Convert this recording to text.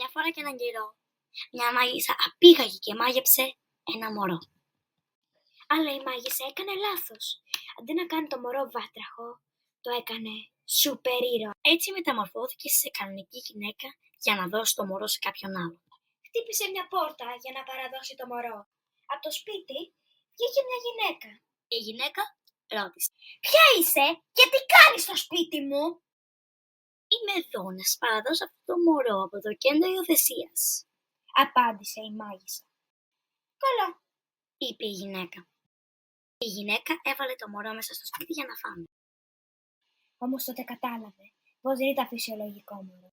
Μια φορά και έναν καιρό, μια μάγισσα απήγαγε και μάγεψε ένα μωρό. Αλλά η μάγισσα έκανε λάθος. Αντί να κάνει το μωρό βάτραχο, το έκανε σούπερ ήρωα. Έτσι μεταμορφώθηκε σε κανονική γυναίκα για να δώσει το μωρό σε κάποιον άλλο. Χτύπησε μια πόρτα για να παραδώσει το μωρό. Από το σπίτι βγήκε μια γυναίκα. Η γυναίκα ρώτησε: «Ποια είσαι και τι κάνεις στο σπίτι μου?» «Είμαι εδώ να παραδώσω αυτό το μωρό από το κέντρο υιοθεσίας», απάντησε η μάγισσα. «Καλά», είπε η γυναίκα. Η γυναίκα έβαλε το μωρό μέσα στο σπίτι για να φάνε. Όμως τότε κατάλαβε πως δεν ήταν φυσιολογικό μωρό.